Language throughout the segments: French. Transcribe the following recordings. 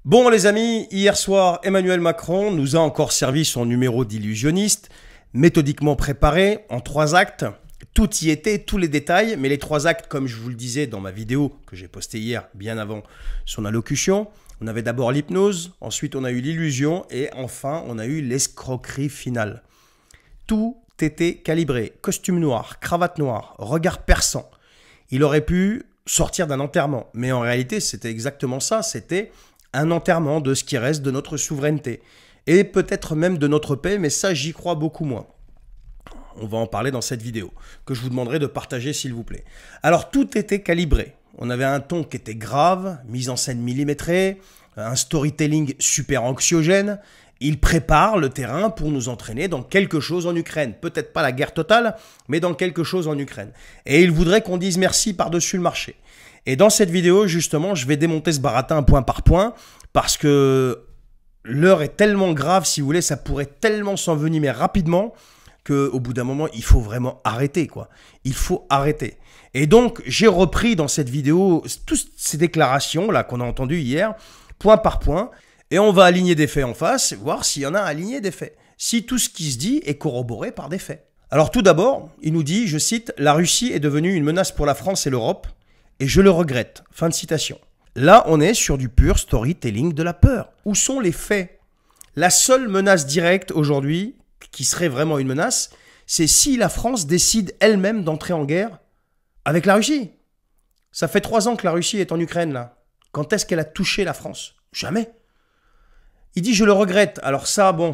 Bon les amis, hier soir, Emmanuel Macron nous a encore servi son numéro d'illusionniste, méthodiquement préparé, en 3 actes. Tout y était, tous les détails, mais les 3 actes, comme je vous le disais dans ma vidéo que j'ai postée hier, bien avant son allocution, on avait d'abord l'hypnose, ensuite on a eu l'illusion, et enfin on a eu l'escroquerie finale. Tout était calibré, costume noir, cravate noire, regard perçant. Il aurait pu sortir d'un enterrement, mais en réalité c'était exactement ça, c'était un enterrement de ce qui reste de notre souveraineté, et peut-être même de notre paix, mais ça j'y crois beaucoup moins. On va en parler dans cette vidéo, que je vous demanderai de partager s'il vous plaît. Alors tout était calibré, on avait un ton qui était grave, mise en scène millimétrée, un storytelling super anxiogène. Il prépare le terrain pour nous entraîner dans quelque chose en Ukraine. Peut-être pas la guerre totale, mais dans quelque chose en Ukraine. Et il voudrait qu'on dise merci par-dessus le marché. Et dans cette vidéo, justement, je vais démonter ce baratin point par point, parce que l'heure est tellement grave, si vous voulez, ça pourrait tellement s'envenimer rapidement, qu'au bout d'un moment, il faut vraiment arrêter, quoi. Il faut arrêter. Et donc, j'ai repris dans cette vidéo toutes ces déclarations-là qu'on a entendues hier, point par point, et on va aligner des faits en face, voir s'il y en a aligné des faits. Si tout ce qui se dit est corroboré par des faits. Alors tout d'abord, il nous dit, je cite, « La Russie est devenue une menace pour la France et l'Europe, et je le regrette. » Fin de citation. Là, on est sur du pur storytelling de la peur. Où sont les faits? La seule menace directe aujourd'hui, qui serait vraiment une menace, c'est si la France décide elle-même d'entrer en guerre avec la Russie. Ça fait 3 ans que la Russie est en Ukraine, là. Quand est-ce qu'elle a touché la France? Jamais. Il dit « je le regrette ». Alors ça, bon,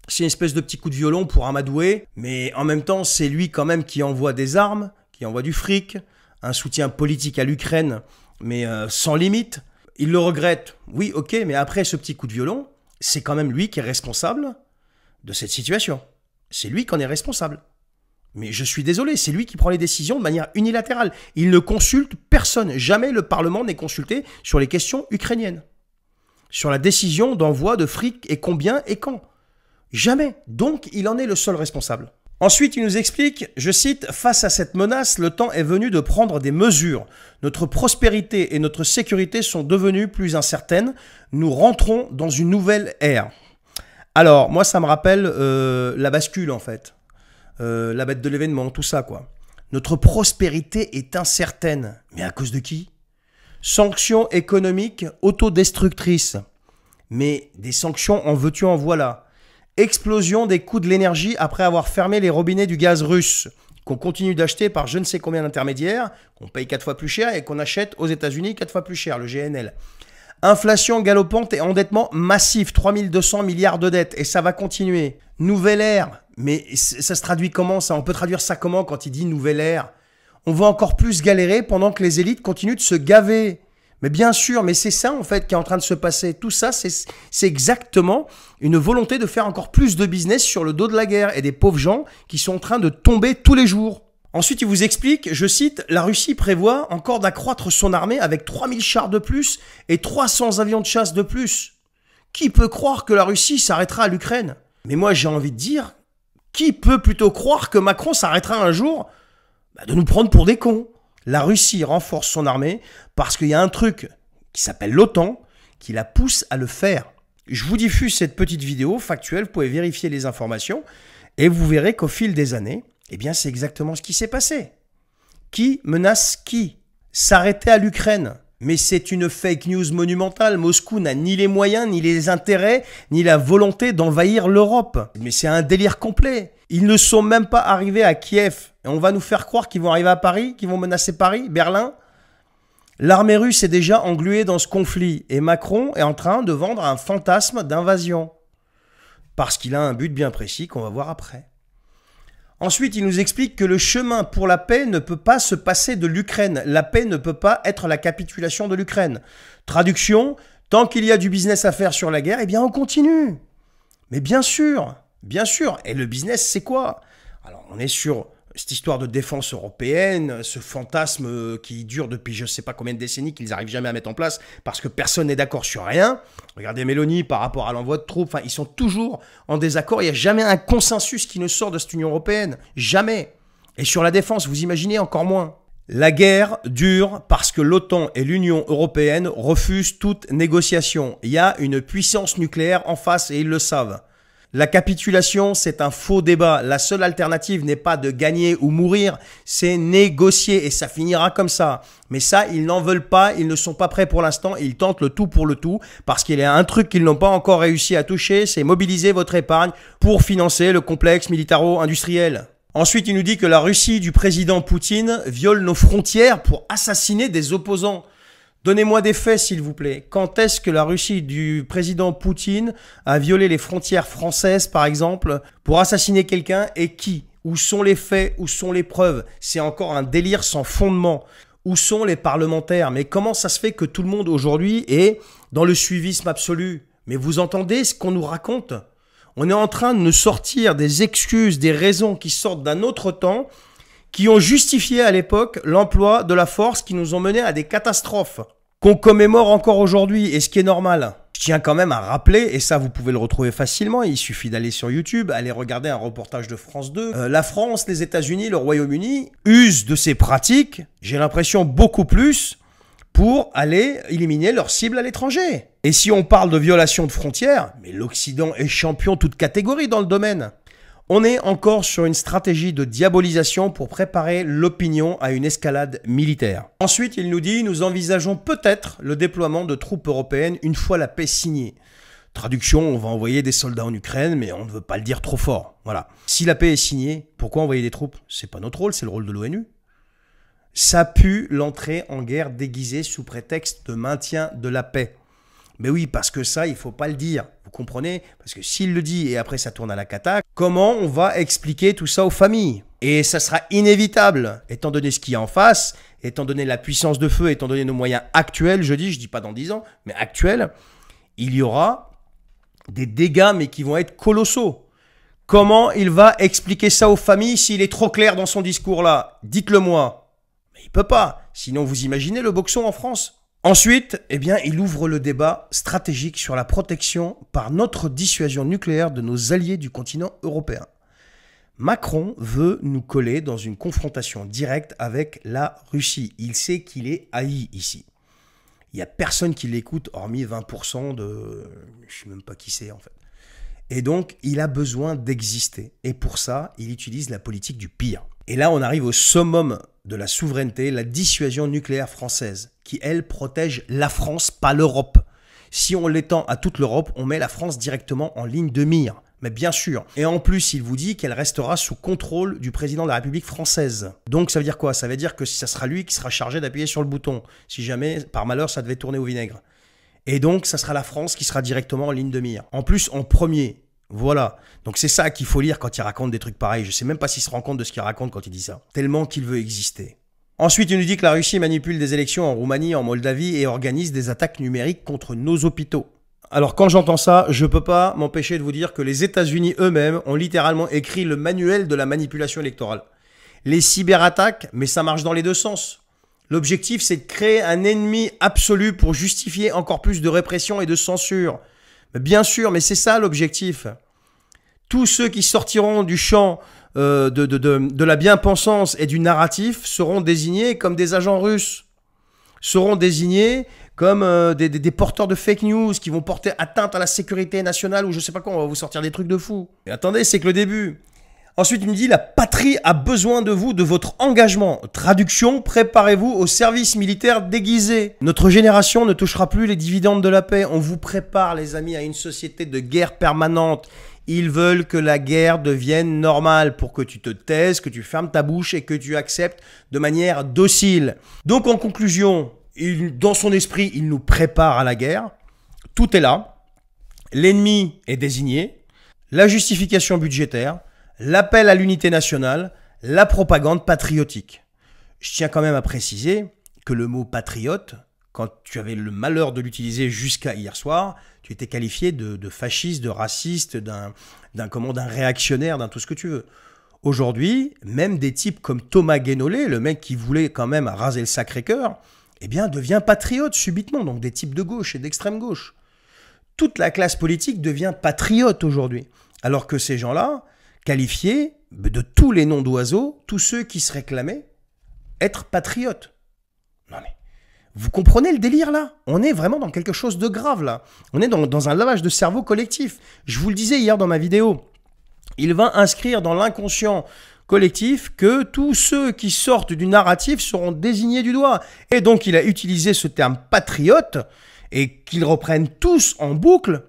c'est une espèce de petit coup de violon pour amadouer, mais en même temps, c'est lui quand même qui envoie des armes, qui envoie du fric, un soutien politique à l'Ukraine, mais sans limite. Il le regrette, oui, ok, mais après ce petit coup de violon, c'est quand même lui qui est responsable de cette situation. C'est lui qui en est responsable. Mais je suis désolé, c'est lui qui prend les décisions de manière unilatérale. Il ne consulte personne. Jamais le Parlement n'est consulté sur les questions ukrainiennes. Sur la décision d'envoi de fric et combien et quand. Jamais. Donc, il en est le seul responsable. Ensuite, il nous explique, je cite, « Face à cette menace, le temps est venu de prendre des mesures. Notre prospérité et notre sécurité sont devenues plus incertaines. Nous rentrons dans une nouvelle ère. » Alors, moi, ça me rappelle la bascule, en fait. La bête de l'événement, tout ça, quoi. Notre prospérité est incertaine. Mais à cause de qui? Sanctions économiques autodestructrices. Mais des sanctions en veux-tu en voilà. Explosion des coûts de l'énergie après avoir fermé les robinets du gaz russe, qu'on continue d'acheter par je ne sais combien d'intermédiaires, qu'on paye 4 fois plus cher et qu'on achète aux États-Unis 4 fois plus cher, le GNL. Inflation galopante et endettement massif, 3200 milliards de dettes, et ça va continuer. Nouvelle ère, mais ça se traduit comment ça? On peut traduire ça comment quand il dit nouvelle ère? On va encore plus galérer pendant que les élites continuent de se gaver. Mais bien sûr, mais c'est ça en fait qui est en train de se passer. Tout ça, c'est exactement une volonté de faire encore plus de business sur le dos de la guerre et des pauvres gens qui sont en train de tomber tous les jours. Ensuite, il vous explique, je cite, « La Russie prévoit encore d'accroître son armée avec 3000 chars de plus et 300 avions de chasse de plus. » Qui peut croire que la Russie s'arrêtera à l'Ukraine? Mais moi, j'ai envie de dire, qui peut plutôt croire que Macron s'arrêtera un jour de nous prendre pour des cons? La Russie renforce son armée parce qu'il y a un truc qui s'appelle l'OTAN qui la pousse à le faire. Je vous diffuse cette petite vidéo factuelle, vous pouvez vérifier les informations et vous verrez qu'au fil des années, eh bien c'est exactement ce qui s'est passé. Qui menace qui? S'arrêter à l'Ukraine. Mais c'est une fake news monumentale. Moscou n'a ni les moyens, ni les intérêts, ni la volonté d'envahir l'Europe. Mais c'est un délire complet. Ils ne sont même pas arrivés à Kiev. Et on va nous faire croire qu'ils vont arriver à Paris, qu'ils vont menacer Paris, Berlin. L'armée russe est déjà engluée dans ce conflit. Et Macron est en train de vendre un fantasme d'invasion. Parce qu'il a un but bien précis qu'on va voir après. Ensuite, il nous explique que le chemin pour la paix ne peut pas se passer de l'Ukraine. La paix ne peut pas être la capitulation de l'Ukraine. Traduction, tant qu'il y a du business à faire sur la guerre, eh bien on continue. Mais bien sûr. Et le business, c'est quoi? Alors, on est sur cette histoire de défense européenne, ce fantasme qui dure depuis je ne sais pas combien de décennies qu'ils n'arrivent jamais à mettre en place parce que personne n'est d'accord sur rien. Regardez Mélanie par rapport à l'envoi de troupes, enfin, ils sont toujours en désaccord. Il n'y a jamais un consensus qui ne sort de cette Union européenne. Jamais. Et sur la défense, vous imaginez encore moins. La guerre dure parce que l'OTAN et l'Union européenne refusent toute négociation. Il y a une puissance nucléaire en face et ils le savent. La capitulation, c'est un faux débat. La seule alternative n'est pas de gagner ou mourir, c'est négocier et ça finira comme ça. Mais ça, ils n'en veulent pas, ils ne sont pas prêts pour l'instant et ils tentent le tout pour le tout parce qu'il y a un truc qu'ils n'ont pas encore réussi à toucher, c'est mobiliser votre épargne pour financer le complexe militaro-industriel. Ensuite, il nous dit que la Russie du président Poutine viole nos frontières pour assassiner des opposants. Donnez-moi des faits, s'il vous plaît. Quand est-ce que la Russie du président Poutine a violé les frontières françaises, par exemple, pour assassiner quelqu'un et qui? Où sont les faits? Où sont les preuves? C'est encore un délire sans fondement. Où sont les parlementaires? Mais comment ça se fait que tout le monde aujourd'hui est dans le suivisme absolu? Mais vous entendez ce qu'on nous raconte? On est en train de nous sortir des excuses, des raisons qui sortent d'un autre temps, qui ont justifié à l'époque l'emploi de la force qui nous ont mené à des catastrophes, qu'on commémore encore aujourd'hui, et ce qui est normal. Je tiens quand même à rappeler, et ça vous pouvez le retrouver facilement, il suffit d'aller sur YouTube, aller regarder un reportage de France 2. La France, les États-Unis, le Royaume-Uni usent de ces pratiques, j'ai l'impression beaucoup plus, pour aller éliminer leurs cibles à l'étranger. Et si on parle de violation de frontières, mais l'Occident est champion toute catégorie dans le domaine. On est encore sur une stratégie de diabolisation pour préparer l'opinion à une escalade militaire. Ensuite, il nous dit « Nous envisageons peut-être le déploiement de troupes européennes une fois la paix signée ». Traduction, on va envoyer des soldats en Ukraine, mais on ne veut pas le dire trop fort. Voilà. Si la paix est signée, pourquoi envoyer des troupes? C'est pas notre rôle, c'est le rôle de l'ONU. Ça pue l'entrée en guerre déguisée sous prétexte de maintien de la paix. Mais oui, parce que ça, il ne faut pas le dire. Vous comprenez? Parce que s'il le dit et après ça tourne à la cata, comment on va expliquer tout ça aux familles? Et ça sera inévitable, étant donné ce qu'il y a en face, étant donné la puissance de feu, étant donné nos moyens actuels, je dis pas dans 10 ans, mais actuels, il y aura des dégâts, mais qui vont être colossaux. Comment il va expliquer ça aux familles s'il est trop clair dans son discours là? Dites-le moi. Mais il peut pas. Sinon, vous imaginez le boxon en France? Ensuite, eh bien, il ouvre le débat stratégique sur la protection par notre dissuasion nucléaire de nos alliés du continent européen. Macron veut nous coller dans une confrontation directe avec la Russie. Il sait qu'il est haï ici. Il n'y a personne qui l'écoute, hormis 20% de... Je ne sais même pas qui c'est en fait. Et donc, il a besoin d'exister. Et pour ça, il utilise la politique du pire. Et là, on arrive au summum de la souveraineté, la dissuasion nucléaire française, qui, elle, protège la France, pas l'Europe. Si on l'étend à toute l'Europe, on met la France directement en ligne de mire. Mais bien sûr. Et en plus, il vous dit qu'elle restera sous contrôle du président de la République française. Donc, ça veut dire quoi? Ça veut dire que ça sera lui qui sera chargé d'appuyer sur le bouton, si jamais, par malheur, ça devait tourner au vinaigre. Et donc, ça sera la France qui sera directement en ligne de mire. En plus, en premier. Voilà. Donc c'est ça qu'il faut lire quand il raconte des trucs pareils. Je sais même pas s'il se rend compte de ce qu'il raconte quand il dit ça. Tellement qu'il veut exister. Ensuite, il nous dit que la Russie manipule des élections en Roumanie, en Moldavie et organise des attaques numériques contre nos hôpitaux. Alors quand j'entends ça, je peux pas m'empêcher de vous dire que les États-Unis eux-mêmes ont littéralement écrit le manuel de la manipulation électorale. Les cyberattaques, mais ça marche dans les deux sens. L'objectif, c'est de créer un ennemi absolu pour justifier encore plus de répression et de censure. Bien sûr, mais c'est ça l'objectif. Tous ceux qui sortiront du champ de la bien-pensance et du narratif seront désignés comme des agents russes, seront désignés comme des porteurs de fake news qui vont porter atteinte à la sécurité nationale ou je sais pas quoi, on va vous sortir des trucs de fou. Et attendez, c'est que le début. Ensuite, il me dit, la patrie a besoin de vous, de votre engagement. Traduction, préparez-vous au service militaire déguisé. Notre génération ne touchera plus les dividendes de la paix. On vous prépare, les amis, à une société de guerre permanente. Ils veulent que la guerre devienne normale pour que tu te taises, que tu fermes ta bouche et que tu acceptes de manière docile. Donc, en conclusion, dans son esprit, il nous prépare à la guerre. Tout est là. L'ennemi est désigné. La justification budgétaire. L'appel à l'unité nationale, la propagande patriotique. Je tiens quand même à préciser que le mot patriote, quand tu avais le malheur de l'utiliser jusqu'à hier soir, tu étais qualifié de fasciste, de raciste, d'un réactionnaire, d'un tout ce que tu veux. Aujourd'hui, même des types comme Thomas Guénolé, le mec qui voulait quand même raser le Sacré-Cœur, eh bien, devient patriote subitement, donc des types de gauche et d'extrême gauche. Toute la classe politique devient patriote aujourd'hui, alors que ces gens-là, qualifiés de tous les noms d'oiseaux, tous ceux qui se réclamaient être patriote. Non mais, vous comprenez le délire là? On est vraiment dans quelque chose de grave là. On est dans un lavage de cerveau collectif. Je vous le disais hier dans ma vidéo. Il va inscrire dans l'inconscient collectif que tous ceux qui sortent du narratif seront désignés du doigt. Et donc il a utilisé ce terme patriote et qu'ils reprennent tous en boucle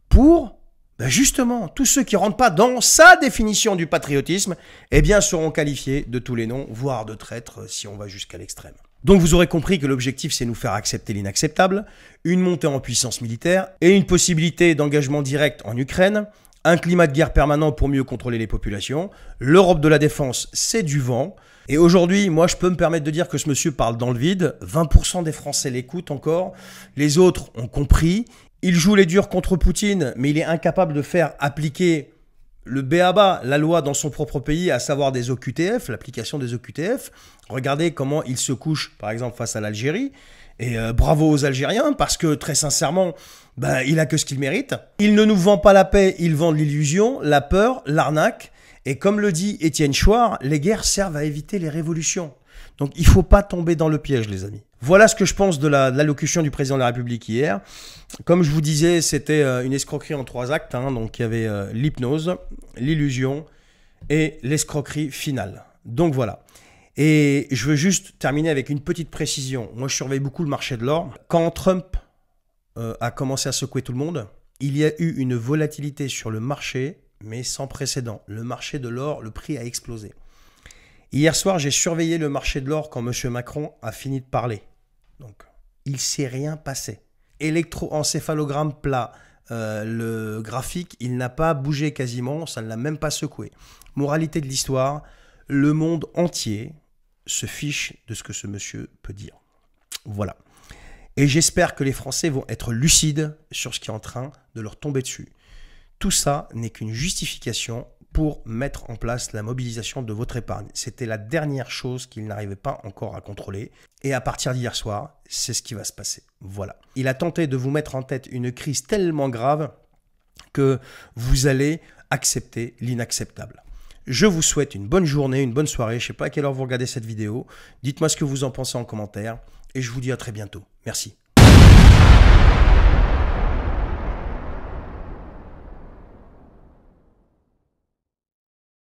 pour, justement, tous ceux qui ne rentrent pas dans sa définition du patriotisme, eh bien seront qualifiés de tous les noms, voire de traîtres si on va jusqu'à l'extrême. Donc vous aurez compris que l'objectif c'est nous faire accepter l'inacceptable, une montée en puissance militaire et une possibilité d'engagement direct en Ukraine, un climat de guerre permanent pour mieux contrôler les populations, l'Europe de la défense c'est du vent, et aujourd'hui moi je peux me permettre de dire que ce monsieur parle dans le vide, 20% des Français l'écoutent encore, les autres ont compris, il joue les durs contre Poutine mais il est incapable de faire appliquer le b.a.-ba, la loi dans son propre pays, à savoir des OQTF, l'application des OQTF. Regardez comment il se couche, par exemple, face à l'Algérie. Et bravo aux Algériens, parce que très sincèrement, il a que ce qu'il mérite. Il ne nous vend pas la paix, il vend l'illusion, la peur, l'arnaque. Et comme le dit Étienne Chouard, les guerres servent à éviter les révolutions. Donc il ne faut pas tomber dans le piège, les amis. Voilà ce que je pense de l'allocution du président de la République hier. Comme je vous disais, c'était une escroquerie en 3 actes. Donc il y avait l'hypnose, l'illusion et l'escroquerie finale. Donc voilà. Et je veux juste terminer avec une petite précision. Moi, je surveille beaucoup le marché de l'or. Quand Trump a commencé à secouer tout le monde, il y a eu une volatilité sur le marché, mais sans précédent. Le marché de l'or, le prix a explosé. Hier soir, j'ai surveillé le marché de l'or quand M. Macron a fini de parler. Donc, il ne s'est rien passé. Électroencéphalogramme plat, le graphique, il n'a pas bougé quasiment, ça ne l'a même pas secoué. Moralité de l'histoire, le monde entier se fiche de ce que ce monsieur peut dire. Voilà. Et j'espère que les Français vont être lucides sur ce qui est en train de leur tomber dessus. Tout ça n'est qu'une justification pour mettre en place la mobilisation de votre épargne. C'était la dernière chose qu'il n'arrivait pas encore à contrôler. Et à partir d'hier soir, c'est ce qui va se passer. Voilà. Il a tenté de vous mettre en tête une crise tellement grave que vous allez accepter l'inacceptable. Je vous souhaite une bonne journée, une bonne soirée. Je ne sais pas à quelle heure vous regardez cette vidéo. Dites-moi ce que vous en pensez en commentaire. Et je vous dis à très bientôt. Merci.